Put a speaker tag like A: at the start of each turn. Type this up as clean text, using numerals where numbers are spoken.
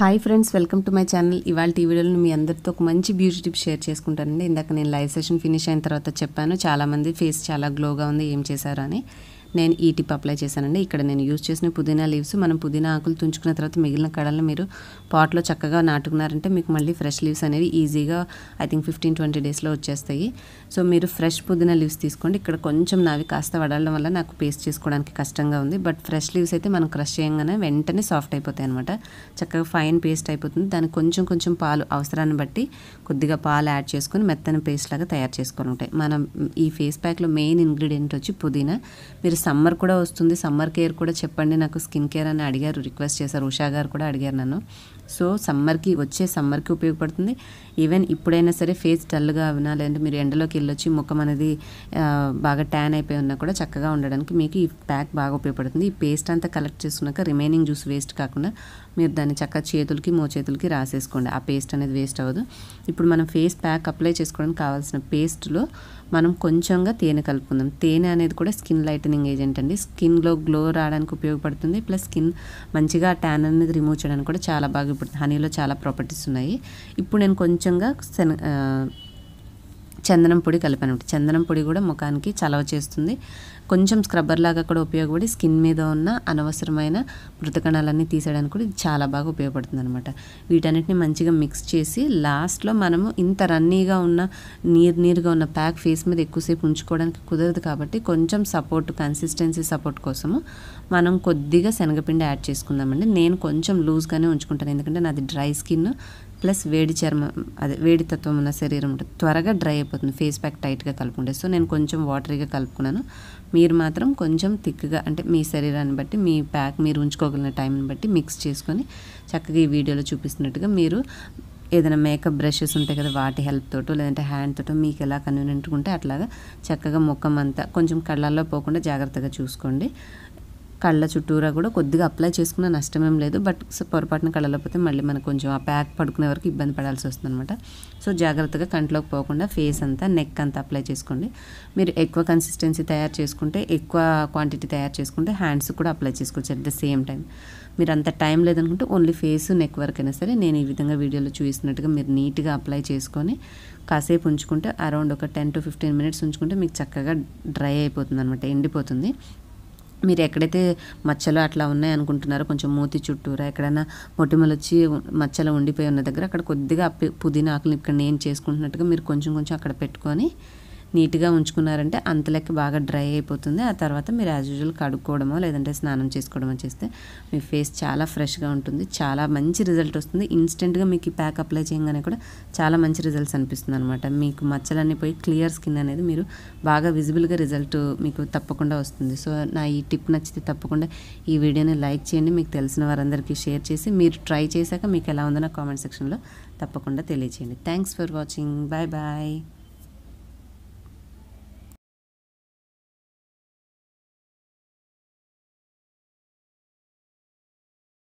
A: Hi friends, welcome to my channel. ఇవాళ ఈ వీడియోలో మీ అందరితో ఒక మంచి బ్యూటీ టిప్ షేర్ చేసుకుంటానండి. ఇందాక నేను లైవ్ సెషన్ ఫినిష్ అయిన తర్వాత చెప్పాను, చాలామంది ఫేస్ చాలా గ్లోగా ఉంది, ఏం చేశారు అని. నేను ఈ టిప్ అప్లై చేశానండి. ఇక్కడ నేను యూజ్ చేసిన పుదీనా లీవ్స్, మనం పుదీనా ఆకులు తుంచుకున్న తర్వాత మిగిలిన కడలను మీరు పాట్లో చక్కగా నాటుకున్నారంటే మీకు మళ్ళీ ఫ్రెష్ లీవ్స్ అనేవి ఈజీగా ఐ థింక్ 15-20 డేస్లో వచ్చేస్తాయి. సో మీరు ఫ్రెష్ పుదీనా లీవ్స్ తీసుకోండి. ఇక్కడ కొంచెం నావి కాస్త వడలడం వల్ల నాకు పేస్ట్ చేసుకోవడానికి కష్టంగా ఉంది. బట్ ఫ్రెష్ లీవ్స్ అయితే మనం క్రష్ చేయగానే వెంటనే సాఫ్ట్ అయిపోతాయి అనమాట. చక్కగా ఫైన్ పేస్ట్ అయిపోతుంది. దానికి కొంచెం కొంచెం పాలు అవసరాన్ని బట్టి కొద్దిగా పాలు యాడ్ చేసుకొని మెత్తని పేస్ట్ లాగా తయారు చేసుకొని ఉంటాయి. మనం ఈ ఫేస్ ప్యాక్లో మెయిన్ ఇంగ్రీడియంట్ వచ్చి పుదీనా. మీరు సమ్మర్ కూడా వస్తుంది, సమ్మర్ కేర్ కూడా చెప్పండి నాకు స్కిన్ కేర్ అని అడిగారు, రిక్వెస్ట్ చేశారు. ఉషా గారు కూడా అడిగారు నన్ను. సో సమ్మర్కి ఉపయోగపడుతుంది. ఈవెన్ ఇప్పుడైనా సరే ఫేస్ డల్గా ఉన్నా, లేదంటే మీరు ఎండలోకి వెళ్ళొచ్చి ముఖం అనేది బాగా ట్యాన్ అయిపోయి ఉన్నా కూడా చక్కగా ఉండడానికి మీకు ఈ ప్యాక్ బాగా ఉపయోగపడుతుంది. ఈ పేస్ట్ అంతా కలెక్ట్ చేసుకున్నాక రిమైనింగ్ జ్యూస్ వేస్ట్ కాకుండా మీరు దాన్ని చక్కగా చేతులకి మోచేతులకి రాసేసుకోండి. ఆ పేస్ట్ అనేది వేస్ట్ అవ్వదు. ఇప్పుడు మనం ఫేస్ ప్యాక్ అప్లై చేసుకోవడానికి కావాల్సిన పేస్ట్లో మనం కొంచెంగా తేనె కలుపుకుందాం. తేనె అనేది కూడా స్కిన్ లైటనింగ్ ఏజెంట్ అండి. స్కిన్లో గ్లో రావడానికి ఉపయోగపడుతుంది. ప్లస్ స్కిన్ మంచిగా ట్యాన్ అనేది రిమూవ్ చేయడానికి కూడా చాలా బాగా ఉపయోగపడుతుంది. హనీలో చాలా ప్రాపర్టీస్ ఉన్నాయి. ఇప్పుడు నేను కొంచెంగా చందనం పొడి కలిపాను. చందనం పొడి కూడా ముఖానికి చలవ చేస్తుంది. కొంచెం స్క్రబ్బర్ లాగా కూడా ఉపయోగపడి స్కిన్ మీద ఉన్న అనవసరమైన మృతకణాలన్నీ తీసేయడానికి కూడా ఇది చాలా బాగా ఉపయోగపడుతుంది అనమాట. వీటన్నిటిని మంచిగా మిక్స్ చేసి లాస్ట్లో మనము ఇంత రన్నీగా ఉన్న నీరుగా ఉన్న ప్యాక్ ఫేస్ మీద ఎక్కువసేపు ఉంచుకోవడానికి కుదరదు కాబట్టి కొంచెం కన్సిస్టెన్సీ సపోర్ట్ కోసము మనం కొద్దిగా శనగపిండి యాడ్ చేసుకుందామండి. నేను కొంచెం లూజ్గానే ఉంచుకుంటాను, ఎందుకంటే నాది డ్రై స్కిన్ ప్లస్ వేడి చర్మం, వేడి తత్వం ఉన్న శరీరం ఉంటుంది, త్వరగా డ్రై అయిపోతుంది ఫేస్ ప్యాక్ టైట్గా కలుపుకుంటే. సో నేను కొంచెం వాటరీగా కలుపుకున్నాను. మీరు మాత్రం కొంచెం థిక్గా, అంటే మీ శరీరాన్ని బట్టి, మీ ప్యాక్ మీరు ఉంచుకోగలిగిన టైంని బట్టి మిక్స్ చేసుకొని చక్కగా ఈ వీడియోలో చూపిస్తున్నట్టుగా మీరు ఏదైనా మేకప్ బ్రషెస్ ఉంటాయి కదా, వాటి హెల్ప్ తోటో లేదంటే హ్యాండ్ తోటో మీకు ఎలా కన్వీనియంట్గా ఉంటే అట్లాగా చక్కగా ముఖం అంతా కొంచెం కళ్ళల్లో పోకుండా జాగ్రత్తగా చూసుకోండి. కళ్ళ చుట్టూరా కూడా కొద్దిగా అప్లై చేసుకున్న నష్టమేం లేదు. బట్ పొరపాటున కళ్ళలో పోతే మళ్ళీ మనకు కొంచెం ఆ ప్యాక్ పడుకునే వరకు ఇబ్బంది పడాల్సి వస్తుంది అనమాట. సో జాగ్రత్తగా కంట్లోకి పోకుండా ఫేస్ అంతా, నెక్ అంతా అప్లై చేసుకోండి. మీరు ఎక్కువ కన్సిస్టెన్సీ తయారు చేసుకుంటే, ఎక్కువ క్వాంటిటీ తయారు చేసుకుంటే హ్యాండ్స్ కూడా అప్లై చేసుకోవచ్చు అట్ ద సేమ్ టైం. మీరు అంత టైం లేదనుకుంటే ఓన్లీ ఫేస్, నెక్ వరకు అయినా సరే నేను ఈ విధంగా వీడియోలో చూపిస్తున్నట్టుగా మీరు నీట్గా అప్లై చేసుకొని కాసేపు ఉంచుకుంటే, అరౌండ్ ఒక 10-15 మినిట్స్ ఉంచుకుంటే మీకు చక్కగా డ్రై అయిపోతుంది అనమాట, ఎండిపోతుంది. మీరు ఎక్కడైతే మచ్చలు అట్లా ఉన్నాయనుకుంటున్నారో, కొంచెం మూతి చుట్టూరా ఎక్కడైనా మొటిమలు వచ్చి మచ్చలు ఉండిపోయి ఉన్న దగ్గర అక్కడ కొద్దిగా పుదీనా ఆకులు ఇక్కడ నేను చేసుకుంటున్నట్టుగా మీరు కొంచెం కొంచెం అక్కడ పెట్టుకొని నీట్గా ఉంచుకున్నారంటే అంత లెక్క బాగా డ్రై అయిపోతుంది. ఆ తర్వాత మీరు యాజ్ యూజువల్ కడుక్కోవడమో లేదంటే స్నానం చేసుకోవడమో చేస్తే మీ ఫేస్ చాలా ఫ్రెష్గా ఉంటుంది, చాలా మంచి రిజల్ట్ వస్తుంది. ఇన్స్టెంట్గా మీకు ఈ ప్యాక్ అప్లై చేయగానే కూడా చాలా మంచి రిజల్ట్స్ అనిపిస్తుంది అనమాట. మీకు మచ్చలన్నీ పోయి క్లియర్ స్కిన్ అనేది మీరు బాగా విజిబుల్గా రిజల్ట్ మీకు తప్పకుండా వస్తుంది. సో నా ఈ టిప్ నచ్చితే తప్పకుండా ఈ వీడియోని లైక్ చేయండి, మీకు తెలిసిన వారందరికీ షేర్ చేసి మీరు ట్రై చేశాక మీకు ఎలా ఉందో నా కామెంట్ సెక్షన్లో తప్పకుండా తెలియచేయండి. Thanks for watching. Bye bye.